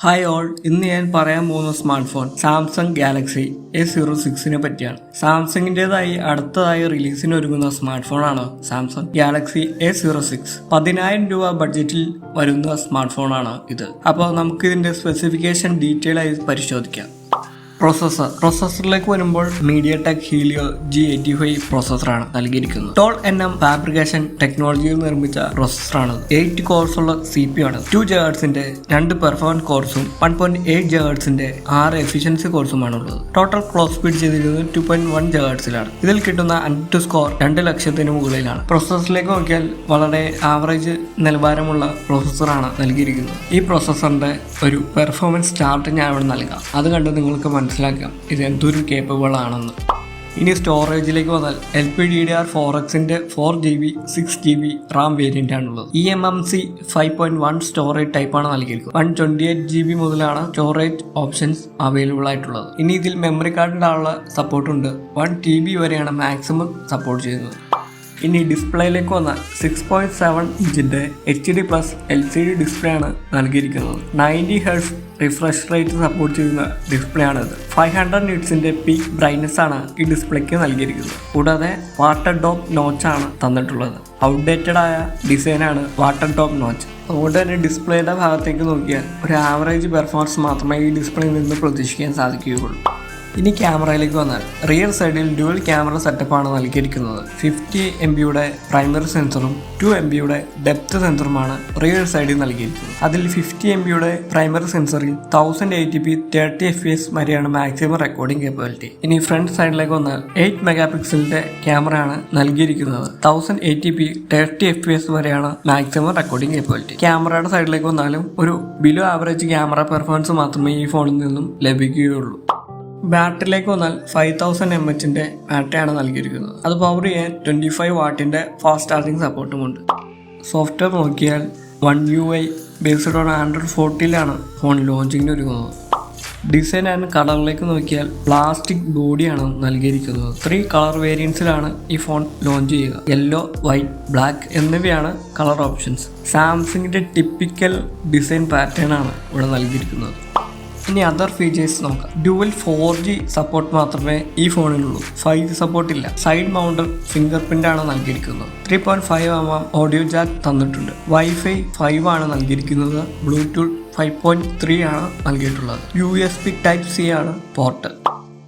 Hi all, ഇന്ന് ഞാൻ പറയാൻ പോകുന്ന smart phone Samsung Galaxy A06 പറ്റിയാണ്. സാംസങ്ങിൻ്റെതായി അടുത്തതായി റിലീസിന് ഒരുങ്ങുന്ന സ്മാർട്ട് ഫോണാണ് സാംസങ് ഗാലക്സി A06. 10,000 രൂപ ബഡ്ജറ്റിൽ വരുന്ന സ്മാർട്ട് ഫോണാണ് ഇത്. അപ്പോൾ നമുക്ക് ഇതിന്റെ സ്പെസിഫിക്കേഷൻ ഡീറ്റെയിൽ ആയി പരിശോധിക്കാം. പ്രോസസറിലേക്ക് വരുമ്പോൾ MediaTek Helio G85 പ്രോസസറാണ് നൽകിയിരിക്കുന്നത്. 12nm ഫാബ്രിക്കേഷൻ ടെക്നോളജിയിൽ നിർമ്മിച്ച പ്രോസസറാണ്. 8 കോഴ്സ് ഉള്ള CPU ആണ്. 2 GHz രണ്ട് പെർഫോമൻസ് കോഴ്സും 1.8 GHz 6 എഫിഷ്യൻസി കോഴ്സുമാണ് ഉള്ളത്. ടോട്ടൽ ക്ലോക്ക് സ്പീഡ് ചെയ്തിരിക്കുന്നത് 2.1 GHz ഇതിൽ കിട്ടുന്ന അൻപത് സ്കോർ 2 ലക്ഷത്തിന് മുകളിലാണ്. പ്രോസസറിലേക്ക് നോക്കിയാൽ വളരെ ആവറേജ് നിലവാരമുള്ള പ്രോസസറാണ് നൽകിയിരിക്കുന്നത്. ഈ പ്രോസസറിന്റെ ഒരു പെർഫോമൻസ് ചാർട്ട് ഞാൻ ഇവിടെ നൽകാം. അത് കണ്ട് നിങ്ങൾക്ക് മനസ്സിലാക്കാം ഇത് എന്തൊരു കേപ്പബിൾ ആണെന്ന്. ഇനി സ്റ്റോറേജിലേക്ക് വന്നാൽ LPDDR4X 4GB 6GB Ram variant ആണുള്ളത്. eMMC 5.1 സ്റ്റോറേജ് ടൈപ്പാണ് നൽകിയിരിക്കുന്നത്. 128GB മുതലാണ് സ്റ്റോറേജ് ഓപ്ഷൻസ് അവൈലബിൾ ആയിട്ടുള്ളത്. ഇനി ഇതിൽ മെമ്മറി കാർഡിൻ്റെ ആളുള്ള സപ്പോർട്ട് ഉണ്ട്. 1TB വരെയാണ് മാക്സിമം സപ്പോർട്ട് ചെയ്യുന്നത്. ഇനി ഡിസ്പ്ലേയിലേക്ക് വന്നാൽ 6.7 ഇഞ്ചിന്റെ HD+ LCD ഡിസ്പ്ലേ ആണ് നൽകിയിരിക്കുന്നത്. 90 Hz റിഫ്രഷ് റേറ്റ് സപ്പോർട്ട് ചെയ്യുന്ന ഡിസ്പ്ലേ ആണിത്. 500 നിറ്റ്സിന്റെ പീക്ക് ബ്രൈറ്റ്നസ് ആണ് ഈ ഡിസ്പ്ലേക്ക് നൽകിയിരിക്കുന്നത്. കൂടാതെ വാട്ടർ ഡ്രോപ്പ് നോച്ച് ആണ് തന്നിട്ടുള്ളത്. ഔട്ട്ഡേറ്റഡ് ആയ ഡിസൈനാണ് വാട്ടർ ഡ്രോപ്പ് നോച്ച്. അതുകൊണ്ട് തന്നെ ഡിസ്പ്ലേയുടെ ഭാഗത്തേക്ക് നോക്കിയാൽ ഒരു ആവറേജ് പെർഫോമൻസ് മാത്രമേ ഈ ഡിസ്പ്ലേയിൽ നിന്ന് പ്രതീക്ഷിക്കാൻ സാധിക്കുകയുള്ളൂ. ഇനി ക്യാമറയിലേക്ക് വന്നാൽ റിയർ സൈഡിൽ ഡ്യുവൽ ക്യാമറ സെറ്റപ്പാണ് നൽകിയിരിക്കുന്നത്. 50 MB പ്രൈമറി സെൻസറും 2 MB ഡെപ്ത് സെൻസറുമാണ് റിയർ സൈഡിൽ നൽകിയിരിക്കുന്നത്. അതിൽ 50 MB പ്രൈമറി സെൻസറിൽ 1080p 30 FPS വരെയാണ് മാക്സിമം റെക്കോർഡിംഗ് കേപ്പബിലിറ്റി. ഇനി ഫ്രണ്ട് സൈഡിലേക്ക് വന്നാൽ 8 മെഗാപിക്സലിന്റെ ക്യാമറയാണ് നൽകിയിരിക്കുന്നത്. 1080p 30 FPS വരെയാണ് മാക്സിമം റെക്കോർഡിംഗ് കേപ്പബിലിറ്റി. ക്യാമറയുടെ സൈഡിലേക്ക് വന്നാലും ഒരു ബിലോ ആവറേജ് ക്യാമറ പെർഫോമൻസ് മാത്രമേ ഈ ഫോണിൽ നിന്നും ലഭിക്കുകയുള്ളൂ. ബാറ്ററിയിലേക്ക് വന്നാൽ 5000 mAh ബാറ്ററിയാണ് നൽകിയിരിക്കുന്നത്. അത് പവർ ചെയ്യാൻ 25 വാട്ടിന്റെ ഫാസ്റ്റ് ചാർജിങ് സപ്പോർട്ടുമുണ്ട്. സോഫ്റ്റ്വെയർ നോക്കിയാൽ One UI based on Android 14 phone ലോഞ്ചിങ്ങിന് ഒരുങ്ങുന്നത്. ഡിസൈൻ ആൻഡ് കളറിലേക്ക് നോക്കിയാൽ പ്ലാസ്റ്റിക് ബോഡിയാണ് നൽകിയിരിക്കുന്നത്. 3 കളർ വേരിയൻസിലാണ് ഈ ഫോൺ ലോഞ്ച് ചെയ്യുക. യെല്ലോ, വൈറ്റ്, ബ്ലാക്ക് എന്നിവയാണ് കളർ ഓപ്ഷൻസ്. സാംസങ്ങിന്റെ ടിപ്പിക്കൽ ഡിസൈൻ പാറ്റേൺ ആണ് ഇവിടെ നൽകിയിരിക്കുന്നത്. ഇനി അതർ ഫീച്ചേഴ്സ് നോക്കാം. ഡ്യുവൽ 4G സപ്പോർട്ട് മാത്രമേ ഈ ഫോണിലുള്ളൂ. 5G സപ്പോർട്ട് ഇല്ല. സൈഡ് മൗണ്ടഡ് ഫിംഗർ പ്രിന്റ് ആണ് നൽകിയിരിക്കുന്നത്. 3.5mm ഓഡിയോ ജാക്ക് തന്നിട്ടുണ്ട്. Wi-Fi 5 ആണ് നൽകിയിരിക്കുന്നത്. ബ്ലൂടൂത്ത് 5.3 ആണ് നൽകിയിട്ടുള്ളത്. USB Type-C ആണ് പോർട്ട്.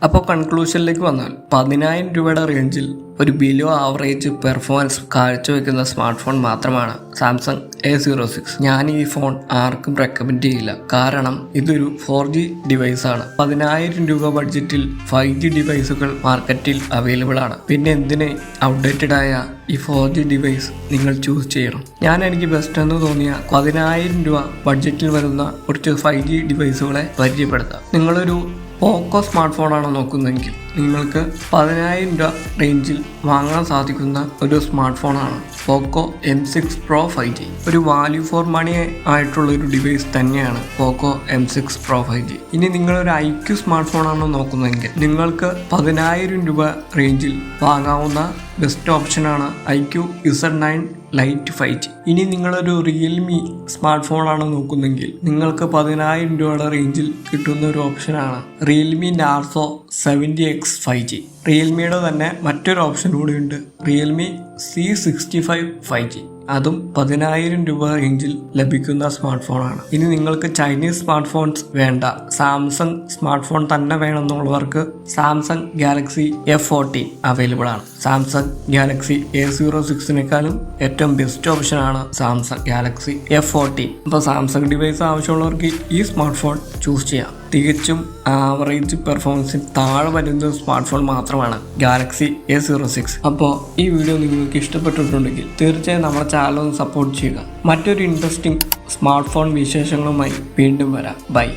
അപ്പോൾ കൺക്ലൂഷനിലേക്ക് വന്നാൽ 10,000 രൂപയുടെ റേഞ്ചിൽ ഒരു ബിലോ ആവറേജ് പെർഫോമൻസ് കാഴ്ചവെക്കുന്ന സ്മാർട്ട് ഫോൺ മാത്രമാണ് സാംസങ് A06. ഞാൻ ഈ ഫോൺ ആർക്കും റെക്കമെൻഡ് ചെയ്യില്ല. കാരണം ഇതൊരു 4G ഡിവൈസാണ്. 10,000 രൂപ ബഡ്ജറ്റിൽ 5G ഡിവൈസുകൾ മാർക്കറ്റിൽ അവൈലബിൾ ആണ്. പിന്നെ എന്തിന് ഔട്ട്ഡേറ്റഡ് ആയ ഈ 4G ഡിവൈസ് നിങ്ങൾ ചൂസ് ചെയ്യണം? എനിക്ക് ബെസ്റ്റ് എന്ന് തോന്നിയ 10,000 രൂപ ബഡ്ജറ്റിൽ വരുന്ന കുറച്ച് 5G ഡിവൈസുകളെ പരിചയപ്പെടുത്താം. നിങ്ങളൊരു പോക്കോ സ്മാർട്ട് ഫോണാണ് നോക്കുന്നതെങ്കിൽ നിങ്ങൾക്ക് 10,000 രൂപ റേഞ്ചിൽ വാങ്ങാൻ സാധിക്കുന്ന ഒരു സ്മാർട്ട് ഫോണാണ് പോക്കോ M6 Pro 5G. ഒരു വാല്യൂ ഫോർ മണി ആയിട്ടുള്ള ഒരു ഡിവൈസ് തന്നെയാണ് പോക്കോ M6 Pro 5G. ഇനി നിങ്ങളൊരു IQ സ്മാർട്ട് ഫോണാണ് നോക്കുന്നതെങ്കിൽ നിങ്ങൾക്ക് 10,000 രൂപ റേഞ്ചിൽ വാങ്ങാവുന്ന ബെസ്റ്റ് ഓപ്ഷനാണ് IQ Z9 Lite 5G. ഇനി നിങ്ങളൊരു റിയൽമി സ്മാർട്ട് ഫോണാണ് നോക്കുന്നെങ്കിൽ നിങ്ങൾക്ക് 10,000 രൂപയുടെ റേഞ്ചിൽ കിട്ടുന്ന ഒരു ഓപ്ഷനാണ് റിയൽമി നാർസോ 70X 5G. റിയൽമിയുടെ തന്നെ മറ്റൊരു ഓപ്ഷൻ കൂടിയുണ്ട്, റിയൽമി C65 5G. അതും 10,000 രൂപ റേഞ്ചിൽ ലഭിക്കുന്ന സ്മാർട്ട് ഫോണാണ്. ഇനി നിങ്ങൾക്ക് ചൈനീസ് സ്മാർട്ട് ഫോൺസ് വേണ്ട, സാംസങ് സ്മാർട്ട് ഫോൺ തന്നെ വേണമെന്നുള്ളവർക്ക് സാംസങ് ഗാലക്സി F40 അവൈലബിൾ ആണ്. സാംസങ് ഗാലക്സി A06 ഏറ്റവും ബെസ്റ്റ് ഓപ്ഷനാണ് സാംസങ് ഗാലക്സി F40. അപ്പോൾ സാംസങ് ഡിവൈസ് ആവശ്യമുള്ളവർക്ക് ഈ സ്മാർട്ട് ഫോൺ ചൂസ് ചെയ്യാം. തികച്ചും ആവറേജ് പെർഫോമൻസിന് താഴെ വരുന്ന സ്മാർട്ട് ഫോൺ മാത്രമാണ് ഗാലക്സി A06. അപ്പോൾ ഈ വീഡിയോ നിങ്ങൾക്ക് ഇഷ്ടപ്പെട്ടിട്ടുണ്ടെങ്കിൽ തീർച്ചയായും നമ്മുടെ ചാനൽ ഒന്ന് സപ്പോർട്ട് ചെയ്യുക. മറ്റൊരു ഇൻട്രസ്റ്റിംഗ് സ്മാർട്ട് ഫോൺ വിശേഷങ്ങളുമായി വീണ്ടും വരാം. ബൈ.